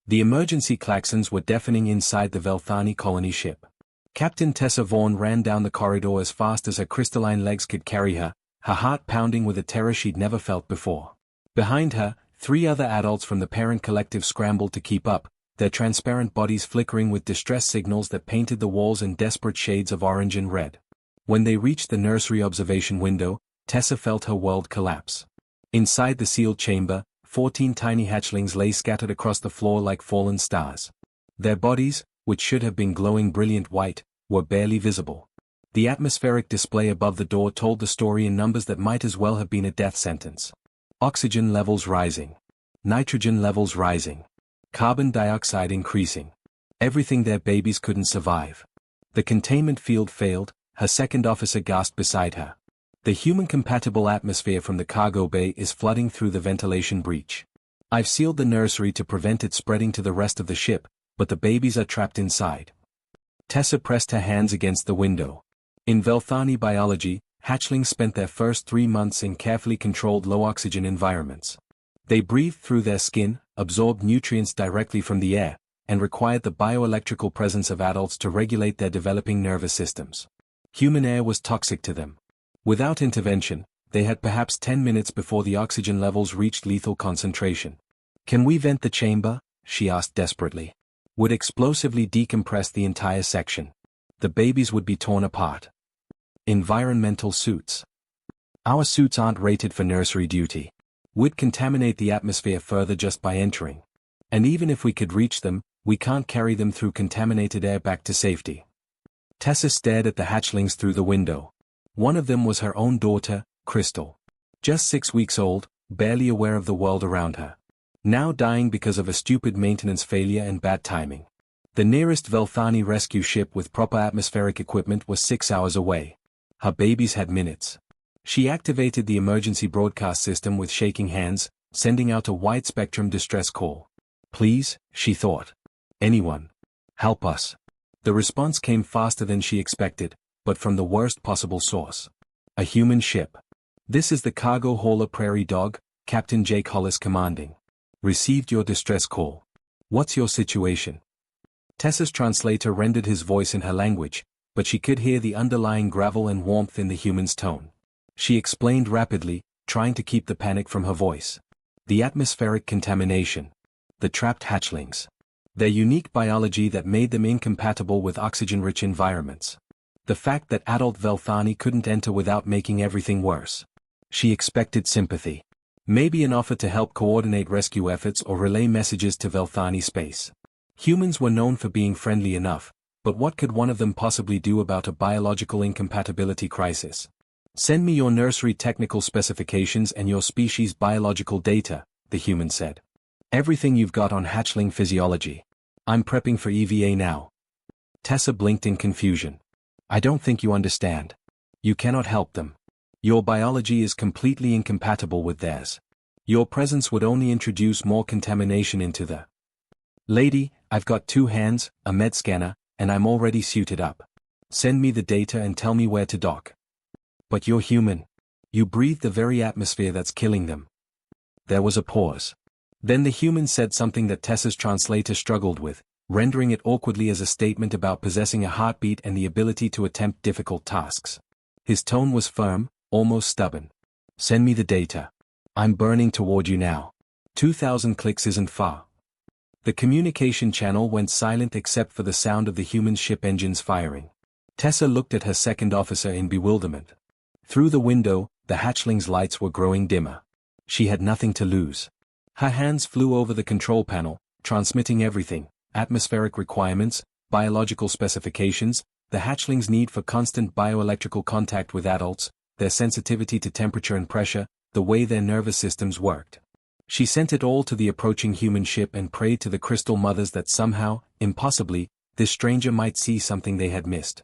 The emergency klaxons were deafening inside the Velthani colony ship. Captain Tessa Vaughn ran down the corridor as fast as her crystalline legs could carry her, her heart pounding with a terror she'd never felt before. Behind her, 3 other adults from the parent collective scrambled to keep up, their transparent bodies flickering with distress signals that painted the walls in desperate shades of orange and red. When they reached the nursery observation window, Tessa felt her world collapse. Inside the sealed chamber, 14 tiny hatchlings lay scattered across the floor like fallen stars. Their bodies, which should have been glowing brilliant white, were barely visible. The atmospheric display above the door told the story in numbers that might as well have been a death sentence. Oxygen levels rising. Nitrogen levels rising. Carbon dioxide increasing. Everything their babies couldn't survive. The containment field failed, her second officer gasped beside her. The human-compatible atmosphere from the cargo bay is flooding through the ventilation breach. I've sealed the nursery to prevent it spreading to the rest of the ship, but the babies are trapped inside. Tessa pressed her hands against the window. In Velthani biology, hatchlings spent their first 3 months in carefully controlled low-oxygen environments. They breathed through their skin, absorbed nutrients directly from the air, and required the bioelectrical presence of adults to regulate their developing nervous systems. Human air was toxic to them. Without intervention, they had perhaps 10 minutes before the oxygen levels reached lethal concentration. "Can we vent the chamber?" she asked desperately. "Would explosively decompress the entire section. The babies would be torn apart." Environmental suits. "Our suits aren't rated for nursery duty. We'd contaminate the atmosphere further just by entering. And even if we could reach them, we can't carry them through contaminated air back to safety." Tessa stared at the hatchlings through the window. One of them was her own daughter, Crystal. Just 6 weeks old, barely aware of the world around her. Now dying because of a stupid maintenance failure and bad timing. The nearest Velthani rescue ship with proper atmospheric equipment was 6 hours away. Her babies had minutes. She activated the emergency broadcast system with shaking hands, sending out a wide-spectrum distress call. "Please," she thought. "Anyone. Help us." The response came faster than she expected, but from the worst possible source. A human ship. "This is the cargo hauler Prairie Dog, Captain Jake Hollis commanding. Received your distress call. What's your situation?" Tessa's translator rendered his voice in her language, but she could hear the underlying gravel and warmth in the human's tone. She explained rapidly, trying to keep the panic from her voice. The atmospheric contamination. The trapped hatchlings. Their unique biology that made them incompatible with oxygen-rich environments. The fact that adult Velthani couldn't enter without making everything worse. She expected sympathy. Maybe an offer to help coordinate rescue efforts or relay messages to Velthani space. Humans were known for being friendly enough, but what could one of them possibly do about a biological incompatibility crisis? "Send me your nursery technical specifications and your species' biological data," the human said. "Everything you've got on hatchling physiology. I'm prepping for EVA now." Tessa blinked in confusion. "I don't think you understand. You cannot help them. Your biology is completely incompatible with theirs. Your presence would only introduce more contamination into the... Lady, I've got 2 hands, a med scanner, and I'm already suited up. Send me the data and tell me where to dock." "But you're human. You breathe the very atmosphere that's killing them." There was a pause. Then the human said something that Tessa's translator struggled with, rendering it awkwardly as a statement about possessing a heartbeat and the ability to attempt difficult tasks. His tone was firm, almost stubborn. "Send me the data. I'm burning toward you now. 2,000 clicks isn't far." The communication channel went silent except for the sound of the human ship engines firing. Tessa looked at her second officer in bewilderment. Through the window, the hatchling's lights were growing dimmer. She had nothing to lose. Her hands flew over the control panel, transmitting everything: atmospheric requirements, biological specifications, the hatchlings' need for constant bioelectrical contact with adults, their sensitivity to temperature and pressure, the way their nervous systems worked. She sent it all to the approaching human ship and prayed to the crystal mothers that somehow, impossibly, this stranger might see something they had missed.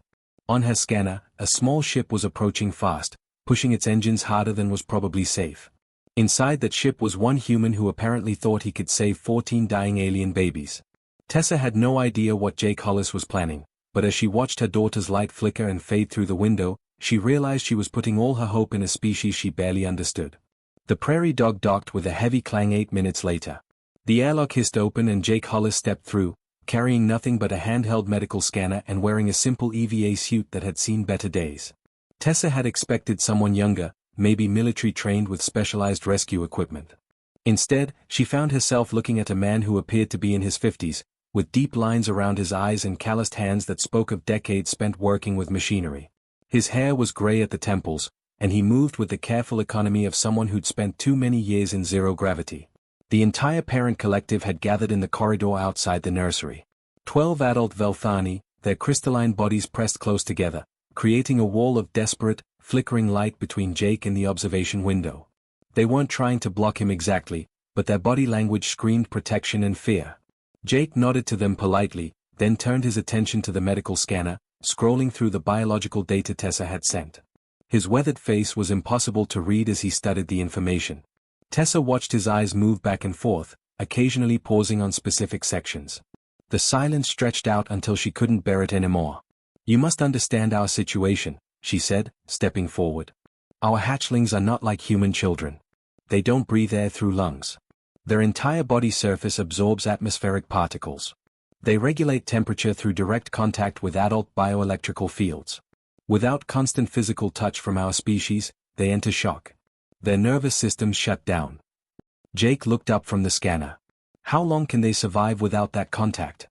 On her scanner, a small ship was approaching fast, pushing its engines harder than was probably safe. Inside that ship was one human who apparently thought he could save 14 dying alien babies. Tessa had no idea what Jake Hollis was planning, but as she watched her daughter's light flicker and fade through the window, she realized she was putting all her hope in a species she barely understood. The Prairie Dog docked with a heavy clang 8 minutes later. The airlock hissed open and Jake Hollis stepped through, carrying nothing but a handheld medical scanner and wearing a simple EVA suit that had seen better days. Tessa had expected someone younger, maybe military-trained with specialized rescue equipment. Instead, she found herself looking at a man who appeared to be in his 50s, with deep lines around his eyes and calloused hands that spoke of decades spent working with machinery. His hair was gray at the temples, and he moved with the careful economy of someone who'd spent too many years in zero gravity. The entire parent collective had gathered in the corridor outside the nursery. 12 adult Velthani, their crystalline bodies pressed close together, creating a wall of desperate, flickering light between Jake and the observation window. They weren't trying to block him exactly, but their body language screamed protection and fear. Jake nodded to them politely, then turned his attention to the medical scanner, scrolling through the biological data Tessa had sent. His weathered face was impossible to read as he studied the information. Tessa watched his eyes move back and forth, occasionally pausing on specific sections. The silence stretched out until she couldn't bear it anymore. "You must understand our situation," she said, stepping forward. "Our hatchlings are not like human children. They don't breathe air through lungs. Their entire body surface absorbs atmospheric particles. They regulate temperature through direct contact with adult bioelectrical fields. Without constant physical touch from our species, they enter shock. Their nervous systems shut down." Jake looked up from the scanner. "How long can they survive without that contact?"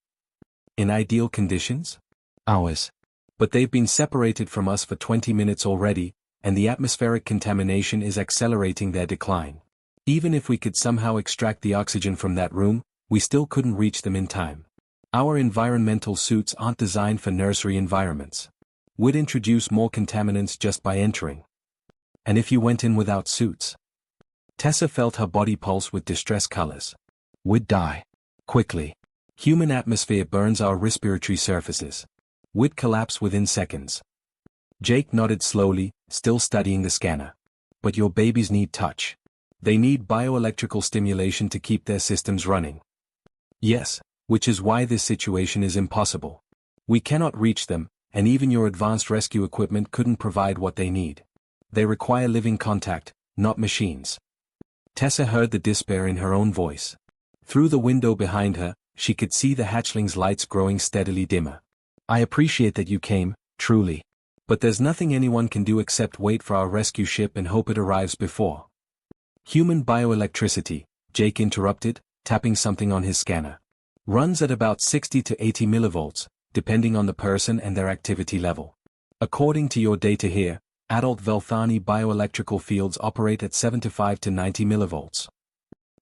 "In ideal conditions? Hours. But they've been separated from us for 20 minutes already, and the atmospheric contamination is accelerating their decline. Even if we could somehow extract the oxygen from that room, we still couldn't reach them in time. Our environmental suits aren't designed for nursery environments. We'd introduce more contaminants just by entering. And if you went in without suits?" Tessa felt her body pulse with distress colors. "We'd die. Quickly. Human atmosphere burns our respiratory surfaces. We'd collapse within seconds." Jake nodded slowly, still studying the scanner. "But your babies need touch. They need bioelectrical stimulation to keep their systems running." "Yes, which is why this situation is impossible. We cannot reach them, and even your advanced rescue equipment couldn't provide what they need. They require living contact, not machines." Tessa heard the despair in her own voice. Through the window behind her, she could see the hatchlings' lights growing steadily dimmer. "I appreciate that you came, truly. But there's nothing anyone can do except wait for our rescue ship and hope it arrives before." "Human bioelectricity," Jake interrupted, tapping something on his scanner. "Runs at about 60 to 80 millivolts, depending on the person and their activity level. According to your data here, adult Velthani bioelectrical fields operate at 75 to 90 millivolts."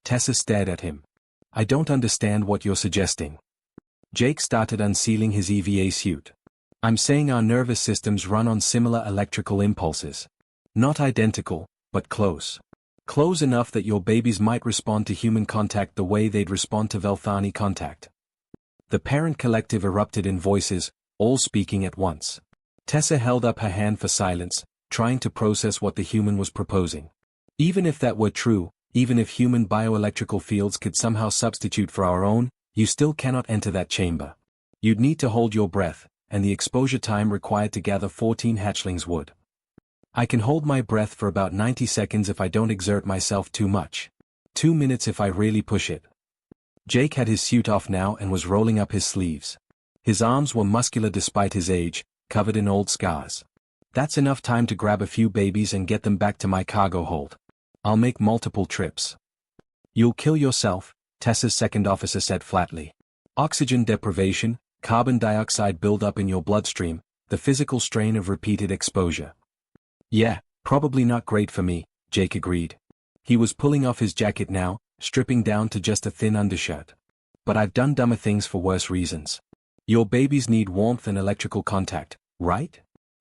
Tessa stared at him. "I don't understand what you're suggesting." Jake started unsealing his EVA suit. "I'm saying our nervous systems run on similar electrical impulses. Not identical, but close. Close enough that your babies might respond to human contact the way they'd respond to Velthani contact." The parent collective erupted in voices, all speaking at once. Tessa held up her hand for silence, trying to process what the human was proposing. "Even if that were true, even if human bioelectrical fields could somehow substitute for our own, you still cannot enter that chamber. You'd need to hold your breath, and the exposure time required to gather 14 hatchlings would. I can hold my breath for about 90 seconds if I don't exert myself too much. 2 minutes if I really push it." Jake had his suit off now and was rolling up his sleeves. His arms were muscular despite his age, covered in old scars. "That's enough time to grab a few babies and get them back to my cargo hold. I'll make multiple trips." "You'll kill yourself," Tessa's second officer said flatly. "Oxygen deprivation, carbon dioxide buildup in your bloodstream, the physical strain of repeated exposure." "Yeah, probably not great for me," Jake agreed. He was pulling off his jacket now, stripping down to just a thin undershirt. "But I've done dumber things for worse reasons. Your babies need warmth and electrical contact, right?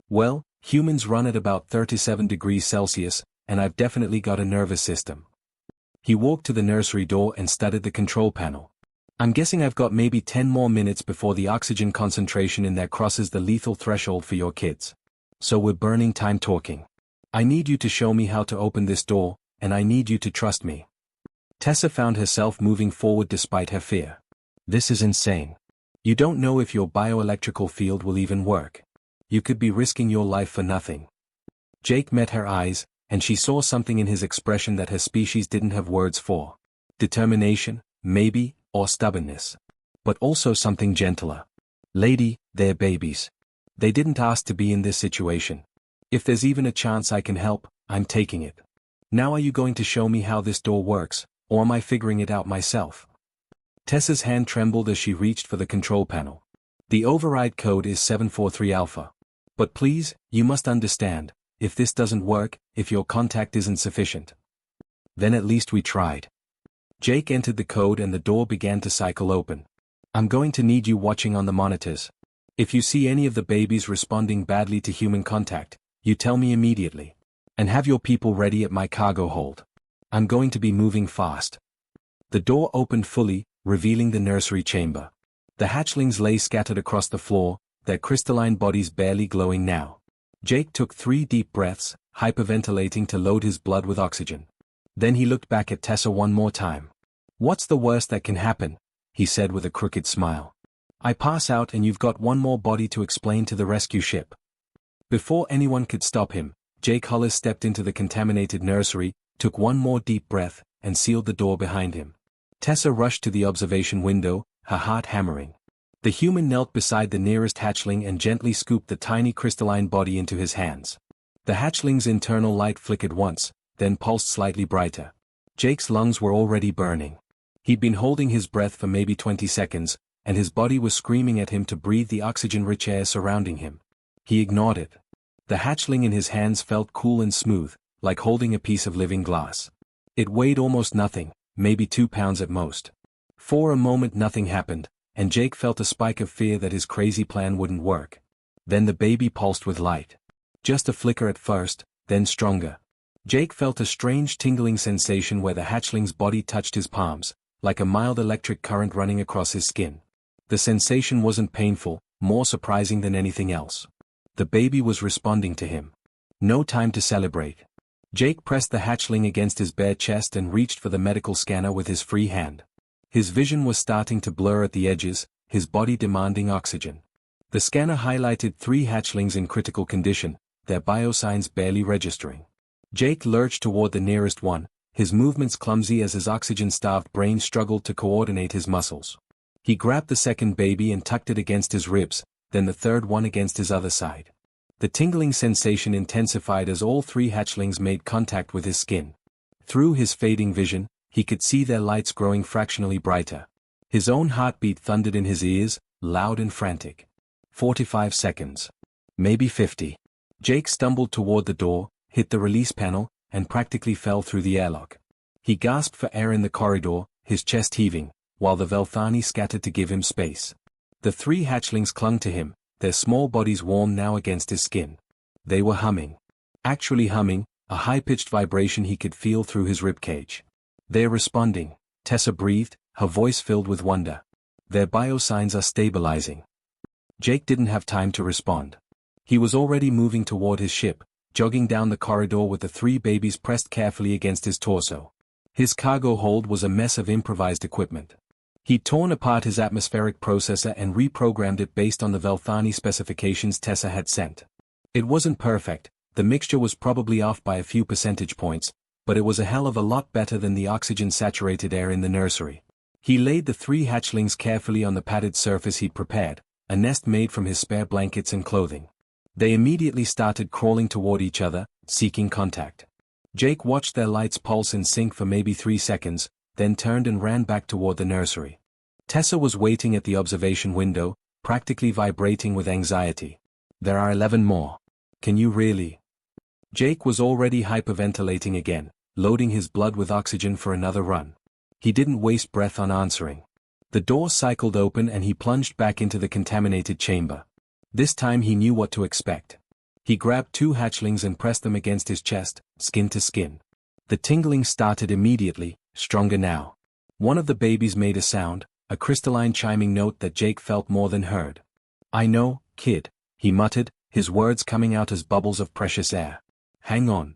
Well, humans run at about 37 degrees Celsius, and I've definitely got a nervous system." He walked to the nursery door and studied the control panel. "I'm guessing I've got maybe 10 more minutes before the oxygen concentration in there crosses the lethal threshold for your kids. So we're burning time talking. I need you to show me how to open this door, and I need you to trust me." Tessa found herself moving forward despite her fear. "This is insane. You don't know if your bioelectrical field will even work. You could be risking your life for nothing." Jake met her eyes, and she saw something in his expression that her species didn't have words for. Determination, maybe, or stubbornness. But also something gentler. Lady, they're babies. They didn't ask to be in this situation. If there's even a chance I can help, I'm taking it. Now are you going to show me how this door works, or am I figuring it out myself? Tessa's hand trembled as she reached for the control panel. The override code is 743 Alpha. But please, you must understand, if this doesn't work, if your contact isn't sufficient. Then at least we tried. Jake entered the code and the door began to cycle open. I'm going to need you watching on the monitors. If you see any of the babies responding badly to human contact, you tell me immediately. And have your people ready at my cargo hold. I'm going to be moving fast. The door opened fully, revealing the nursery chamber. The hatchlings lay scattered across the floor, their crystalline bodies barely glowing now. Jake took 3 deep breaths, hyperventilating to load his blood with oxygen. Then he looked back at Tessa one more time. What's the worst that can happen? He said with a crooked smile. I pass out and you've got one more body to explain to the rescue ship. Before anyone could stop him, Jake Hollis stepped into the contaminated nursery, took one more deep breath, and sealed the door behind him. Tessa rushed to the observation window, her heart hammering. The human knelt beside the nearest hatchling and gently scooped the tiny crystalline body into his hands. The hatchling's internal light flickered once, then pulsed slightly brighter. Jake's lungs were already burning. He'd been holding his breath for maybe 20 seconds, and his body was screaming at him to breathe the oxygen-rich air surrounding him. He ignored it. The hatchling in his hands felt cool and smooth, like holding a piece of living glass. It weighed almost nothing, maybe 2 pounds at most. For a moment nothing happened, and Jake felt a spike of fear that his crazy plan wouldn't work. Then the baby pulsed with light. Just a flicker at first, then stronger. Jake felt a strange tingling sensation where the hatchling's body touched his palms, like a mild electric current running across his skin. The sensation wasn't painful, more surprising than anything else. The baby was responding to him. No time to celebrate. Jake pressed the hatchling against his bare chest and reached for the medical scanner with his free hand. His vision was starting to blur at the edges, his body demanding oxygen. The scanner highlighted 3 hatchlings in critical condition, their biosigns barely registering. Jake lurched toward the nearest one, his movements clumsy as his oxygen-starved brain struggled to coordinate his muscles. He grabbed the second baby and tucked it against his ribs, then the third one against his other side. The tingling sensation intensified as all 3 hatchlings made contact with his skin. Through his fading vision, he could see their lights growing fractionally brighter. His own heartbeat thundered in his ears, loud and frantic. 45 seconds. Maybe 50. Jake stumbled toward the door, hit the release panel, and practically fell through the airlock. He gasped for air in the corridor, his chest heaving, while the Velthani scattered to give him space. The 3 hatchlings clung to him, their small bodies warm now against his skin. They were humming. Actually humming, a high-pitched vibration he could feel through his ribcage. They're responding, Tessa breathed, her voice filled with wonder. Their biosigns are stabilizing. Jake didn't have time to respond. He was already moving toward his ship, jogging down the corridor with the 3 babies pressed carefully against his torso. His cargo hold was a mess of improvised equipment. He'd torn apart his atmospheric processor and reprogrammed it based on the Velthani specifications Tessa had sent. It wasn't perfect, the mixture was probably off by a few percentage points, but it was a hell of a lot better than the oxygen-saturated air in the nursery. He laid the 3 hatchlings carefully on the padded surface he'd prepared, a nest made from his spare blankets and clothing. They immediately started crawling toward each other, seeking contact. Jake watched their lights pulse and sync for maybe 3 seconds, then turned and ran back toward the nursery. Tessa was waiting at the observation window, practically vibrating with anxiety. There are 11 more. Can you really? Jake was already hyperventilating again, loading his blood with oxygen for another run. He didn't waste breath on answering. The door cycled open and he plunged back into the contaminated chamber. This time he knew what to expect. He grabbed 2 hatchlings and pressed them against his chest, skin to skin. The tingling started immediately, stronger now. One of the babies made a sound, a crystalline chiming note that Jake felt more than heard. I know, kid, he muttered, his words coming out as bubbles of precious air. Hang on.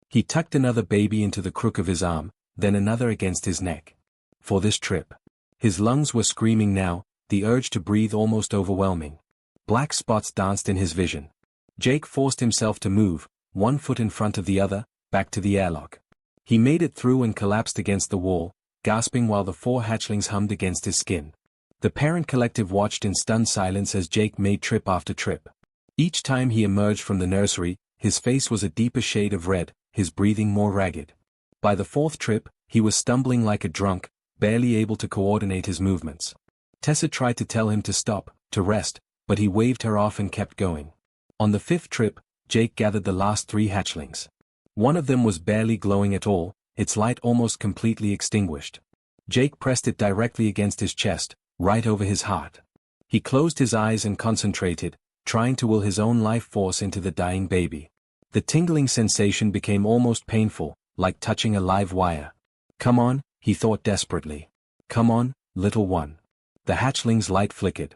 He tucked another baby into the crook of his arm, then another against his neck. For this trip. His lungs were screaming now, the urge to breathe almost overwhelming. Black spots danced in his vision. Jake forced himself to move, one foot in front of the other, back to the airlock. He made it through and collapsed against the wall, gasping while the 4 hatchlings hummed against his skin. The parent collective watched in stunned silence as Jake made trip after trip. Each time he emerged from the nursery, his face was a deeper shade of red, his breathing more ragged. By the 4th trip, he was stumbling like a drunk, barely able to coordinate his movements. Tessa tried to tell him to stop, to rest, but he waved her off and kept going. On the 5th trip, Jake gathered the last 3 hatchlings. One of them was barely glowing at all, its light almost completely extinguished. Jake pressed it directly against his chest, right over his heart. He closed his eyes and concentrated, trying to will his own life force into the dying baby. The tingling sensation became almost painful, like touching a live wire. Come on, he thought desperately. Come on, little one. The hatchling's light flickered.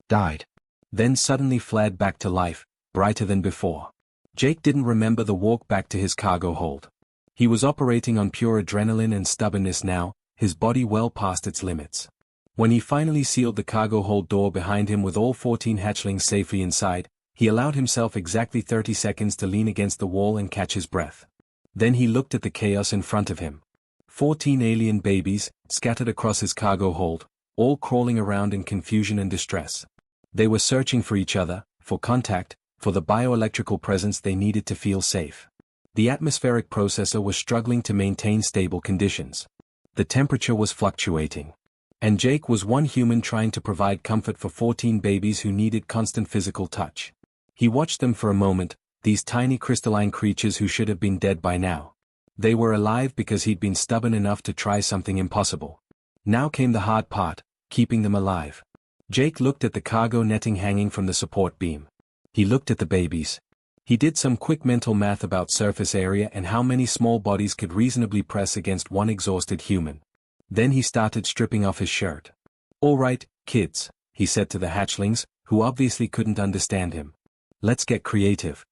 Died. Then suddenly flared back to life, brighter than before. Jake didn't remember the walk back to his cargo hold. He was operating on pure adrenaline and stubbornness now, his body well past its limits. When he finally sealed the cargo hold door behind him with all 14 hatchlings safely inside, he allowed himself exactly 30 seconds to lean against the wall and catch his breath. Then he looked at the chaos in front of him. 14 alien babies, scattered across his cargo hold, all crawling around in confusion and distress. They were searching for each other, for contact, for the bioelectrical presence they needed to feel safe. The atmospheric processor was struggling to maintain stable conditions. The temperature was fluctuating. And Jake was one human trying to provide comfort for 14 babies who needed constant physical touch. He watched them for a moment, these tiny crystalline creatures who should have been dead by now. They were alive because he'd been stubborn enough to try something impossible. Now came the hard part, keeping them alive. Jake looked at the cargo netting hanging from the support beam. He looked at the babies. He did some quick mental math about surface area and how many small bodies could reasonably press against one exhausted human. Then he started stripping off his shirt. "All right, kids," he said to the hatchlings, who obviously couldn't understand him. "Let's get creative."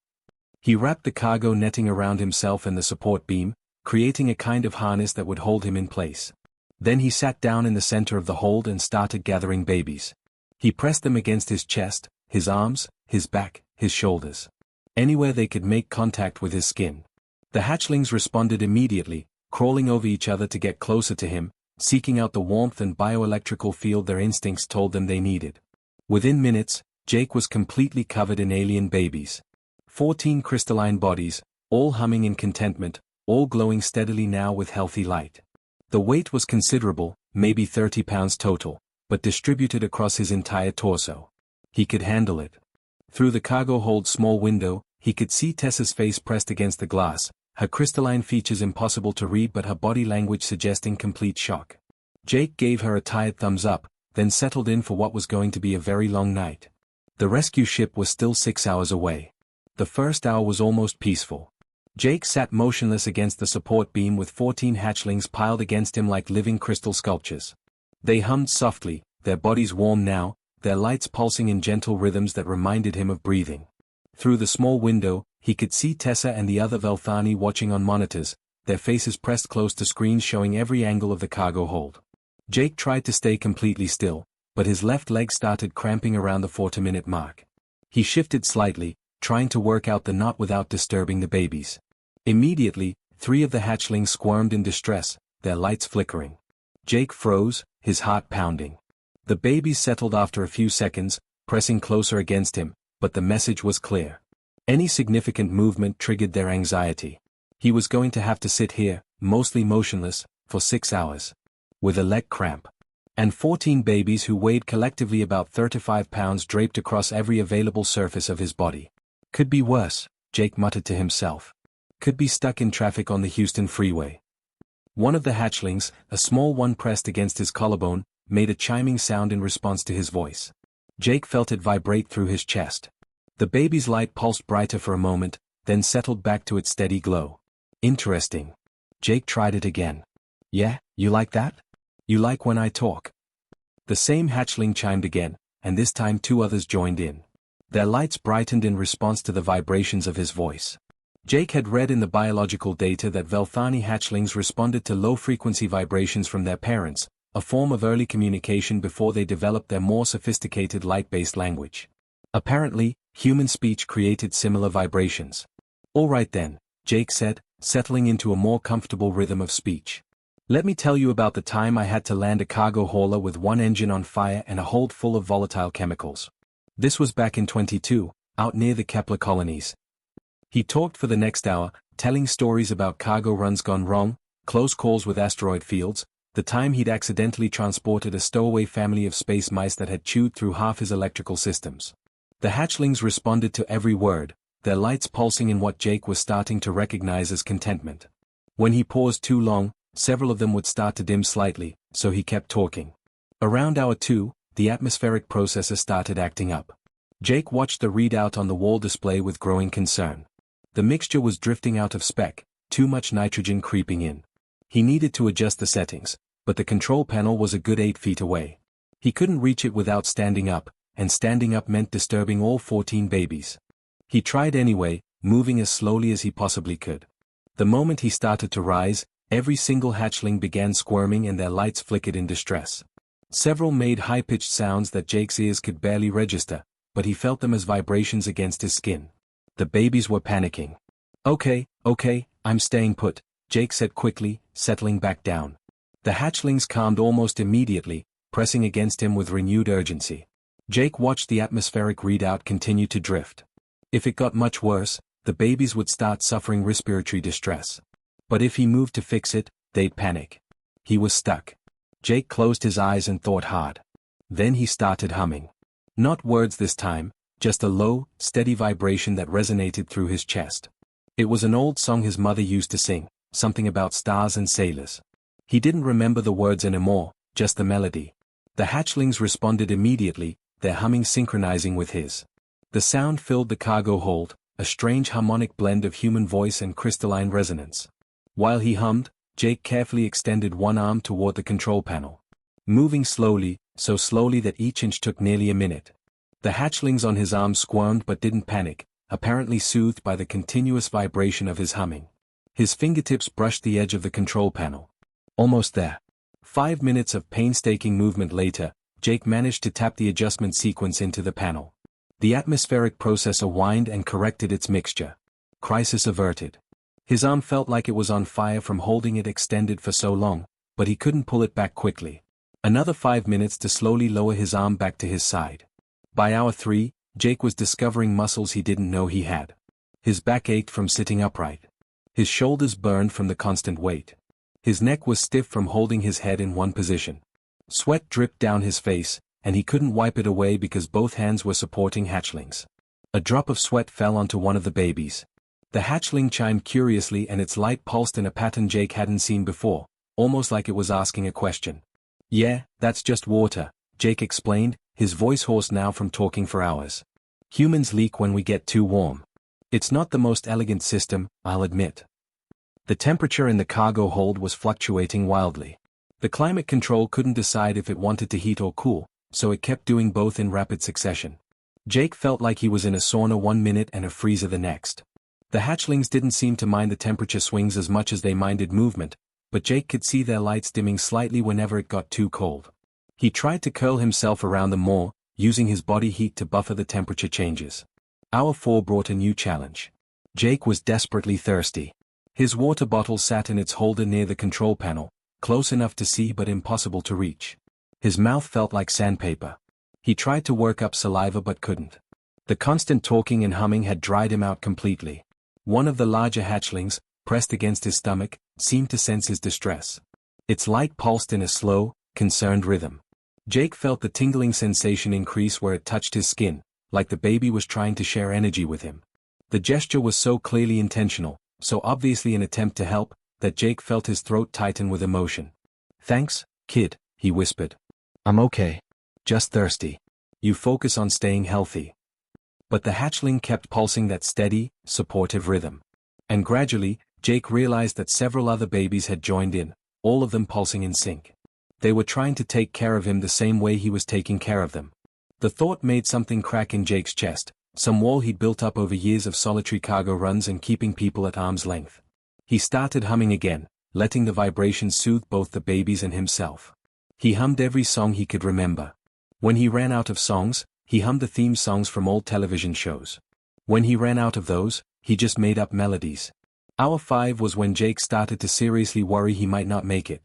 He wrapped the cargo netting around himself and the support beam, creating a kind of harness that would hold him in place. Then he sat down in the center of the hold and started gathering babies. He pressed them against his chest, his arms, his back, his shoulders. Anywhere they could make contact with his skin. The hatchlings responded immediately, crawling over each other to get closer to him, seeking out the warmth and bioelectrical field their instincts told them they needed. Within minutes, Jake was completely covered in alien babies. 14 crystalline bodies, all humming in contentment, all glowing steadily now with healthy light. The weight was considerable, maybe 30 pounds total, but distributed across his entire torso. He could handle it. Through the cargo hold's small window, he could see Tessa's face pressed against the glass, her crystalline features impossible to read but her body language suggesting complete shock. Jake gave her a tired thumbs up, then settled in for what was going to be a very long night. The rescue ship was still 6 hours away. The first hour was almost peaceful. Jake sat motionless against the support beam with 14 hatchlings piled against him like living crystal sculptures. They hummed softly, their bodies warm now, their lights pulsing in gentle rhythms that reminded him of breathing. Through the small window, he could see Tessa and the other Velthani watching on monitors, their faces pressed close to screens showing every angle of the cargo hold. Jake tried to stay completely still, but his left leg started cramping around the 40-minute mark. He shifted slightly, trying to work out the knot without disturbing the babies. Immediately, 3 of the hatchlings squirmed in distress, their lights flickering. Jake froze, his heart pounding. The babies settled after a few seconds, pressing closer against him, but the message was clear. Any significant movement triggered their anxiety. He was going to have to sit here, mostly motionless, for 6 hours. With a leg cramp. And 14 babies who weighed collectively about 35 pounds draped across every available surface of his body. Could be worse, Jake muttered to himself. Could be stuck in traffic on the Houston freeway. One of the hatchlings, a small one pressed against his collarbone, made a chiming sound in response to his voice. Jake felt it vibrate through his chest. The baby's light pulsed brighter for a moment, then settled back to its steady glow. Interesting. Jake tried it again. "Yeah, you like that? You like when I talk?" The same hatchling chimed again, and this time 2 others joined in. Their lights brightened in response to the vibrations of his voice. Jake had read in the biological data that Velthani hatchlings responded to low-frequency vibrations from their parents, a form of early communication before they developed their more sophisticated light-based language. Apparently, human speech created similar vibrations. "All right then," Jake said, settling into a more comfortable rhythm of speech. Let me tell you about the time I had to land a cargo hauler with one engine on fire and a hold full of volatile chemicals. This was back in 22, out near the Kepler colonies. He talked for the next hour, telling stories about cargo runs gone wrong, close calls with asteroid fields, the time he'd accidentally transported a stowaway family of space mice that had chewed through half his electrical systems. The hatchlings responded to every word, their lights pulsing in what Jake was starting to recognize as contentment. When he paused too long, several of them would start to dim slightly, so he kept talking. Around hour 2, the atmospheric processor started acting up. Jake watched the readout on the wall display with growing concern. The mixture was drifting out of spec, too much nitrogen creeping in. He needed to adjust the settings, but the control panel was a good 8 feet away. He couldn't reach it without standing up, and standing up meant disturbing all 14 babies. He tried anyway, moving as slowly as he possibly could. The moment he started to rise, every single hatchling began squirming and their lights flickered in distress. Several made high-pitched sounds that Jake's ears could barely register, but he felt them as vibrations against his skin. The babies were panicking. Okay, I'm staying put, Jake said quickly, settling back down. The hatchlings calmed almost immediately, pressing against him with renewed urgency. Jake watched the atmospheric readout continue to drift. If it got much worse, the babies would start suffering respiratory distress. But if he moved to fix it, they'd panic. He was stuck. Jake closed his eyes and thought hard. Then he started humming. Not words this time, just a low, steady vibration that resonated through his chest. It was an old song his mother used to sing, something about stars and sailors. He didn't remember the words anymore, just the melody. The hatchlings responded immediately, their humming synchronizing with his. The sound filled the cargo hold, a strange harmonic blend of human voice and crystalline resonance. While he hummed, Jake carefully extended one arm toward the control panel. Moving slowly, so slowly that each inch took nearly a minute. The hatchlings on his arm squirmed but didn't panic, apparently soothed by the continuous vibration of his humming. His fingertips brushed the edge of the control panel. Almost there. 5 minutes of painstaking movement later, Jake managed to tap the adjustment sequence into the panel. The atmospheric processor whined and corrected its mixture. Crisis averted. His arm felt like it was on fire from holding it extended for so long, but he couldn't pull it back quickly. Another 5 minutes to slowly lower his arm back to his side. By hour 3, Jake was discovering muscles he didn't know he had. His back ached from sitting upright. His shoulders burned from the constant weight. His neck was stiff from holding his head in one position. Sweat dripped down his face, and he couldn't wipe it away because both hands were supporting hatchlings. A drop of sweat fell onto one of the babies. The hatchling chimed curiously and its light pulsed in a pattern Jake hadn't seen before, almost like it was asking a question. Yeah, that's just water, Jake explained, his voice hoarse now from talking for hours. Humans leak when we get too warm. It's not the most elegant system, I'll admit. The temperature in the cargo hold was fluctuating wildly. The climate control couldn't decide if it wanted to heat or cool, so it kept doing both in rapid succession. Jake felt like he was in a sauna 1 minute and a freezer the next. The hatchlings didn't seem to mind the temperature swings as much as they minded movement, but Jake could see their lights dimming slightly whenever it got too cold. He tried to curl himself around them more, using his body heat to buffer the temperature changes. Hour 4 brought a new challenge. Jake was desperately thirsty. His water bottle sat in its holder near the control panel, close enough to see but impossible to reach. His mouth felt like sandpaper. He tried to work up saliva but couldn't. The constant talking and humming had dried him out completely. One of the larger hatchlings, pressed against his stomach, seemed to sense his distress. Its light pulsed in a slow, concerned rhythm. Jake felt the tingling sensation increase where it touched his skin, like the baby was trying to share energy with him. The gesture was so clearly intentional, so obviously an attempt to help, that Jake felt his throat tighten with emotion. Thanks, kid, he whispered. I'm okay. Just thirsty. You focus on staying healthy. But the hatchling kept pulsing that steady, supportive rhythm. And gradually, Jake realized that several other babies had joined in, all of them pulsing in sync. They were trying to take care of him the same way he was taking care of them. The thought made something crack in Jake's chest, some wall he'd built up over years of solitary cargo runs and keeping people at arm's length. He started humming again, letting the vibrations soothe both the babies and himself. He hummed every song he could remember. When he ran out of songs, he hummed the theme songs from old television shows. When he ran out of those, he just made up melodies. Hour 5 was when Jake started to seriously worry he might not make it.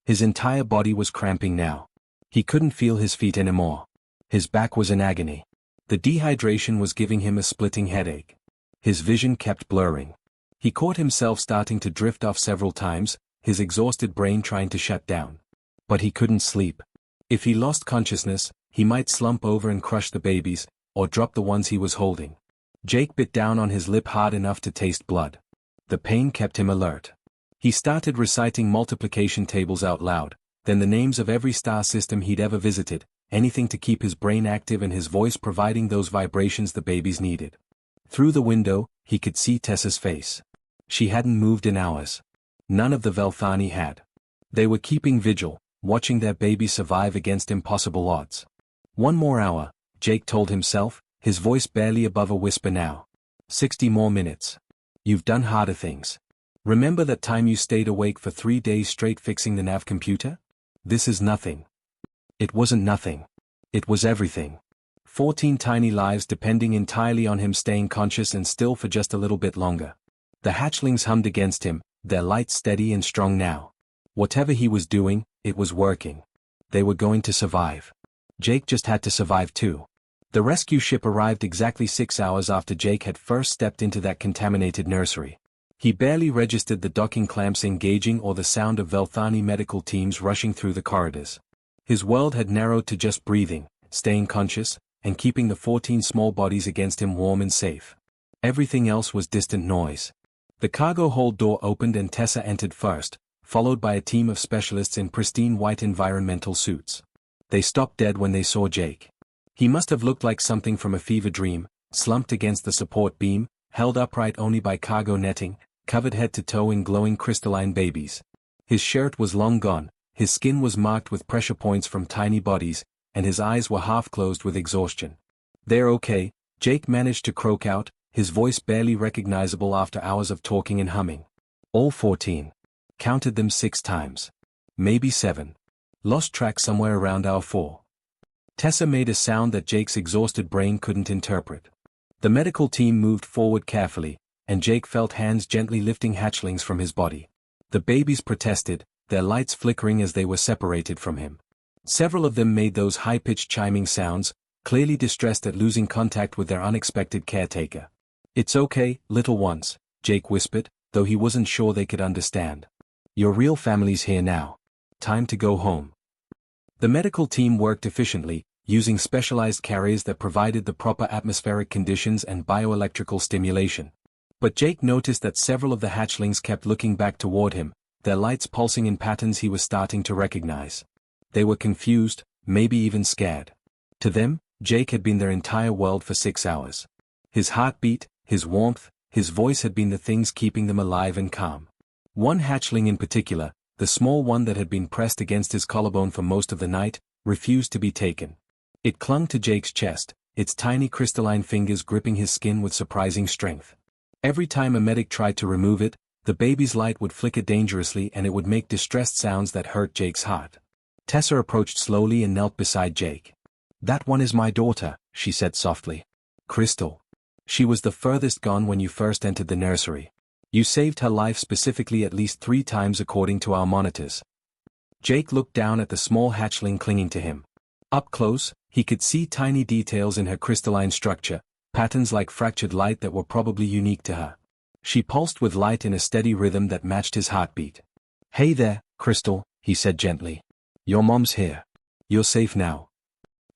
His entire body was cramping now. He couldn't feel his feet anymore. His back was in agony. The dehydration was giving him a splitting headache. His vision kept blurring. He caught himself starting to drift off several times, his exhausted brain trying to shut down. But he couldn't sleep. If he lost consciousness, he might slump over and crush the babies, or drop the ones he was holding. Jake bit down on his lip hard enough to taste blood. The pain kept him alert. He started reciting multiplication tables out loud, then the names of every star system he'd ever visited, anything to keep his brain active and his voice providing those vibrations the babies needed. Through the window, he could see Tessa's face. She hadn't moved in hours. None of the Velthani had. They were keeping vigil, watching their baby survive against impossible odds. 1 more hour, Jake told himself, his voice barely above a whisper now. 60 more minutes. You've done harder things. Remember that time you stayed awake for 3 days straight fixing the nav computer? This is nothing. It wasn't nothing. It was everything. 14 tiny lives depending entirely on him staying conscious and still for just a little bit longer. The hatchlings hummed against him, their lights steady and strong now. Whatever he was doing, it was working. They were going to survive. Jake just had to survive too. The rescue ship arrived exactly 6 hours after Jake had first stepped into that contaminated nursery. He barely registered the docking clamps engaging or the sound of Velthani medical teams rushing through the corridors. His world had narrowed to just breathing, staying conscious, and keeping the 14 small bodies against him warm and safe. Everything else was distant noise. The cargo hold door opened and Tessa entered first, followed by a team of specialists in pristine white environmental suits. They stopped dead when they saw Jake. He must have looked like something from a fever dream, slumped against the support beam, held upright only by cargo netting, covered head to toe in glowing crystalline babies. His shirt was long gone, his skin was marked with pressure points from tiny bodies, and his eyes were half closed with exhaustion. "They're okay," Jake managed to croak out, his voice barely recognizable after hours of talking and humming. "All 14. Counted them 6 times. Maybe 7. Lost track somewhere around hour 4. Tessa made a sound that Jake's exhausted brain couldn't interpret. The medical team moved forward carefully, and Jake felt hands gently lifting hatchlings from his body. The babies protested, their lights flickering as they were separated from him. Several of them made those high-pitched chiming sounds, clearly distressed at losing contact with their unexpected caretaker. "It's okay, little ones," Jake whispered, though he wasn't sure they could understand. "Your real family's here now. Time to go home." The medical team worked efficiently, using specialized carriers that provided the proper atmospheric conditions and bioelectrical stimulation. But Jake noticed that several of the hatchlings kept looking back toward him, their lights pulsing in patterns he was starting to recognize. They were confused, maybe even scared. To them, Jake had been their entire world for 6 hours. His heartbeat, his warmth, his voice had been the things keeping them alive and calm. One hatchling in particular, the small one that had been pressed against his collarbone for most of the night, refused to be taken. It clung to Jake's chest, its tiny crystalline fingers gripping his skin with surprising strength. Every time a medic tried to remove it, the baby's light would flicker dangerously and it would make distressed sounds that hurt Jake's heart. Tessa approached slowly and knelt beside Jake. "That one is my daughter," she said softly. "Crystal. She was the furthest gone when you first entered the nursery. You saved her life specifically at least 3 times according to our monitors." Jake looked down at the small hatchling clinging to him. Up close, he could see tiny details in her crystalline structure, patterns like fractured light that were probably unique to her. She pulsed with light in a steady rhythm that matched his heartbeat. "Hey there, Crystal," he said gently. "Your mom's here. You're safe now."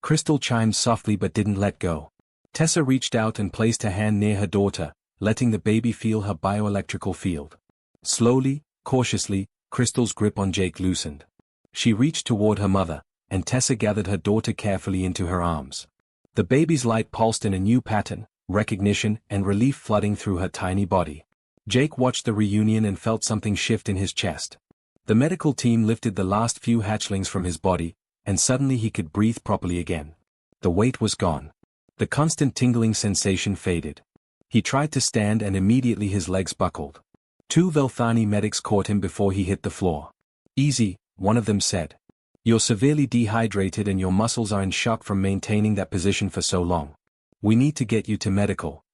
Crystal chimed softly but didn't let go. Tessa reached out and placed her hand near her daughter, letting the baby feel her bioelectrical field. Slowly, cautiously, Crystal's grip on Jake loosened. She reached toward her mother, and Tessa gathered her daughter carefully into her arms. The baby's light pulsed in a new pattern, recognition and relief flooding through her tiny body. Jake watched the reunion and felt something shift in his chest. The medical team lifted the last few hatchlings from his body, and suddenly he could breathe properly again. The weight was gone. The constant tingling sensation faded. He tried to stand and immediately his legs buckled. 2 Velthani medics caught him before he hit the floor. "Easy," one of them said. "You're severely dehydrated and your muscles are in shock from maintaining that position for so long. We need to get you to medical."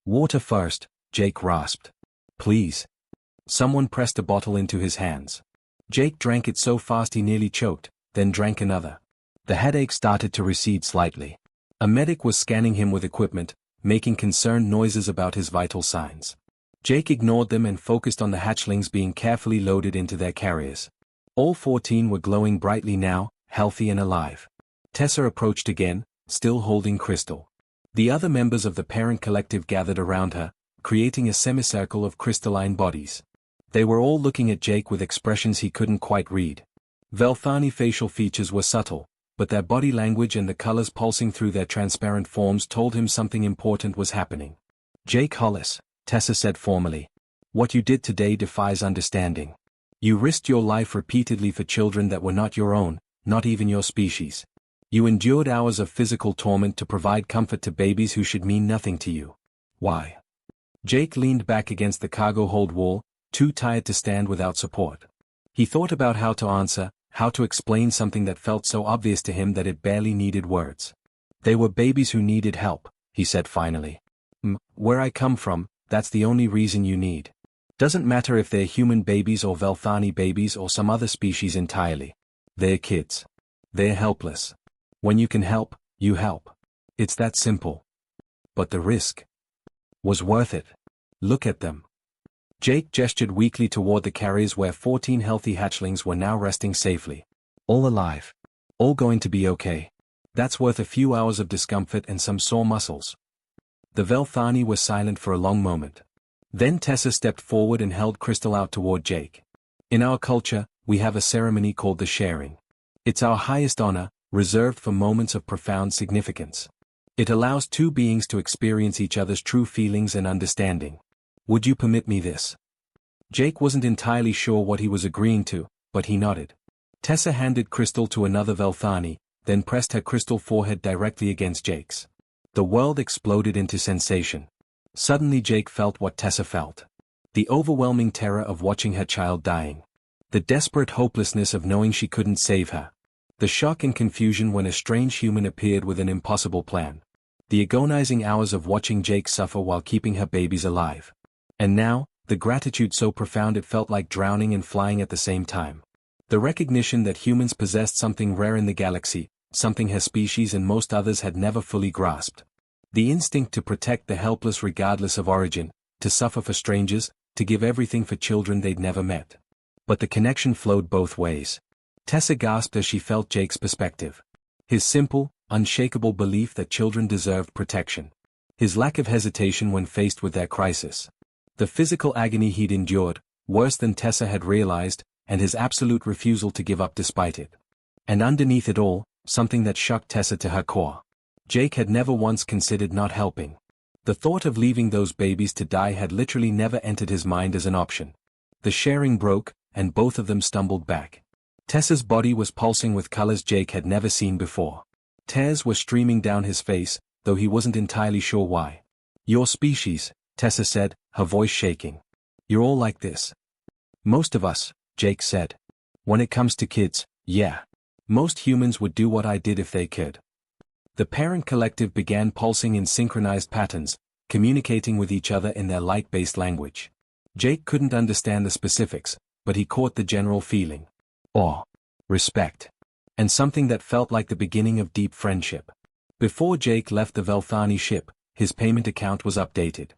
"Water first," Jake rasped. "Please." Someone pressed a bottle into his hands. Jake drank it so fast he nearly choked, then drank another. The headache started to recede slightly. A medic was scanning him with equipment, making concerned noises about his vital signs. Jake ignored them and focused on the hatchlings being carefully loaded into their carriers. All 14 were glowing brightly now, healthy and alive. Tessa approached again, still holding Crystal. The other members of the parent collective gathered around her, creating a semicircle of crystalline bodies. They were all looking at Jake with expressions he couldn't quite read. Velthani facial features were subtle, but their body language and the colors pulsing through their transparent forms told him something important was happening. Jake Hollis, Tessa said formally. What you did today defies understanding. You risked your life repeatedly for children that were not your own, not even your species. You endured hours of physical torment to provide comfort to babies who should mean nothing to you. Why? Jake leaned back against the cargo hold wall, too tired to stand without support. He thought about how to answer, how to explain something that felt so obvious to him that it barely needed words. They were babies who needed help, he said finally. Where I come from, that's the only reason you need. Doesn't matter if they're human babies or Velthani babies or some other species entirely. They're kids. They're helpless. When you can help, you help. It's that simple. But the risk was worth it. Look at them. Jake gestured weakly toward the carriers where 14 healthy hatchlings were now resting safely. All alive. All going to be okay. That's worth a few hours of discomfort and some sore muscles. The Velthani were silent for a long moment. Then Tessa stepped forward and held Crystal out toward Jake. In our culture, we have a ceremony called the sharing. It's our highest honor, reserved for moments of profound significance. It allows two beings to experience each other's true feelings and understanding. Would you permit me this? Jake wasn't entirely sure what he was agreeing to, but he nodded. Tessa handed Crystal to another Velthani, then pressed her crystal forehead directly against Jake's. The world exploded into sensation. Suddenly Jake felt what Tessa felt. The overwhelming terror of watching her child dying. The desperate hopelessness of knowing she couldn't save her. The shock and confusion when a strange human appeared with an impossible plan. The agonizing hours of watching Jake suffer while keeping her babies alive. And now, the gratitude so profound it felt like drowning and flying at the same time. The recognition that humans possessed something rare in the galaxy, something her species and most others had never fully grasped. The instinct to protect the helpless regardless of origin, to suffer for strangers, to give everything for children they'd never met. But the connection flowed both ways. Tessa gasped as she felt Jake's perspective. His simple, unshakable belief that children deserved protection. His lack of hesitation when faced with their crisis. The physical agony he'd endured, worse than Tessa had realized, and his absolute refusal to give up despite it. And underneath it all, something that shocked Tessa to her core. Jake had never once considered not helping. The thought of leaving those babies to die had literally never entered his mind as an option. The sharing broke, and both of them stumbled back. Tessa's body was pulsing with colors Jake had never seen before. Tears were streaming down his face, though he wasn't entirely sure why. Your species, Tessa said, her voice shaking. You're all like this. Most of us, Jake said. When it comes to kids, yeah. Most humans would do what I did if they could. The parent collective began pulsing in synchronized patterns, communicating with each other in their light-based language. Jake couldn't understand the specifics, but he caught the general feeling. Awe, respect, and something that felt like the beginning of deep friendship. Before Jake left the Velthani ship, his payment account was updated.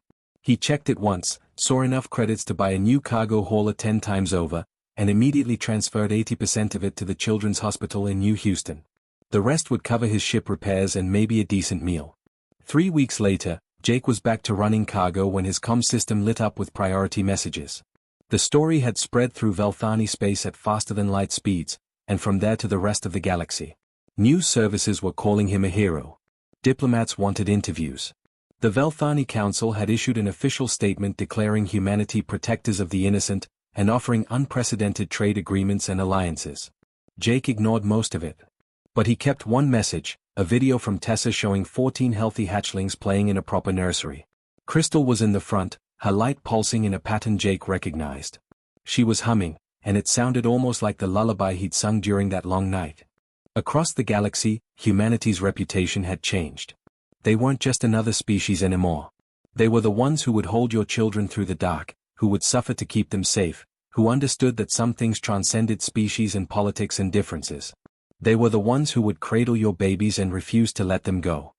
He checked it once, saw enough credits to buy a new cargo hauler 10 times over, and immediately transferred 80% of it to the Children's Hospital in New Houston. The rest would cover his ship repairs and maybe a decent meal. 3 weeks later, Jake was back to running cargo when his comm system lit up with priority messages. The story had spread through Velthani space at faster-than-light speeds, and from there to the rest of the galaxy. News services were calling him a hero. Diplomats wanted interviews. The Velthani Council had issued an official statement declaring humanity protectors of the innocent, and offering unprecedented trade agreements and alliances. Jake ignored most of it. But he kept one message, a video from Tessa showing 14 healthy hatchlings playing in a proper nursery. Crystal was in the front, her light pulsing in a pattern Jake recognized. She was humming, and it sounded almost like the lullaby he'd sung during that long night. Across the galaxy, humanity's reputation had changed. They weren't just another species anymore. They were the ones who would hold your children through the dark, who would suffer to keep them safe, who understood that some things transcended species and politics and differences. They were the ones who would cradle your babies and refuse to let them go.